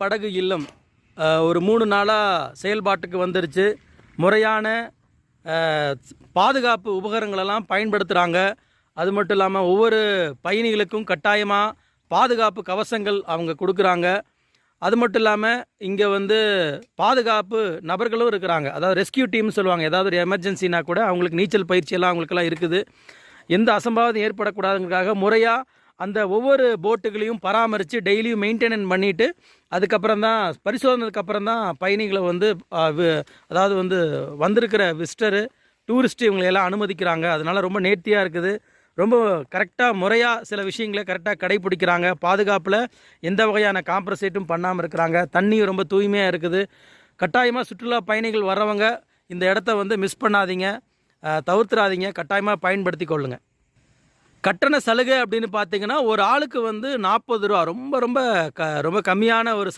படகு இல்லம் ஒரு 3 நாளாக செயல்பாட்டுக்கு வந்துருச்சு. முறையான பாதுகாப்பு உபகரணங்களெல்லாம் பயன்படுத்துகிறாங்க. அது மட்டும் இல்லாமல் ஒவ்வொரு பயணிகளுக்கும் கட்டாயமாக பாதுகாப்பு கவசங்கள் அவங்க கொடுக்குறாங்க. அது மட்டும் இல்லாமல் இங்கே வந்து பாதுகாப்பு நபர்களும் இருக்கிறாங்க. அதாவது ரெஸ்கியூ டீம்னு சொல்லுவாங்க. ஏதாவது ஒரு எமர்ஜென்சினா கூட அவங்களுக்கு நீச்சல் பயிற்சியெல்லாம் அவங்களுக்கெல்லாம் இருக்குது. எந்த அசம்பாவிதம் ஏற்படக்கூடாதுங்கிறதுக்காக முறையாக அந்த ஒவ்வொரு போட்டுகளையும் பராமரித்து டெய்லியும் மெயின்டெனன்ஸ் பண்ணிவிட்டு அதுக்கப்புறம் தான் பரிசோதனைக்கு அப்புறம் தான் பயணிகளை வந்து அதாவது வந்து வந்திருக்கிற விசிட்டரு டூரிஸ்ட்டு இவங்களையெல்லாம் அனுமதிக்கிறாங்க. அதனால் ரொம்ப நேர்த்தியாக இருக்குது. ரொம்ப கரெக்டாக முறையாக சில விஷயங்களை கரெக்டாக கடைப்பிடிக்கிறாங்க. பாதுகாப்பில் எந்த வகையான காம்ப்ரசேட்டும் பண்ணாமல் இருக்கிறாங்க. தண்ணியும் ரொம்ப தூய்மையாக இருக்குது. கட்டாயமாக சுற்றுலா பயணிகள் வர்றவங்க இந்த இடத்த வந்து மிஸ் பண்ணாதீங்க, தவிர்த்துறாதீங்க, கட்டாயமாக பயன்படுத்தி கொள்ளுங்கள். கட்டண சலுகை அப்படின்னு பார்த்தீங்கன்னா ஒரு ஆளுக்கு வந்து 40 ரூபா. ரொம்ப ரொம்ப ரொம்ப கம்மியான ஒரு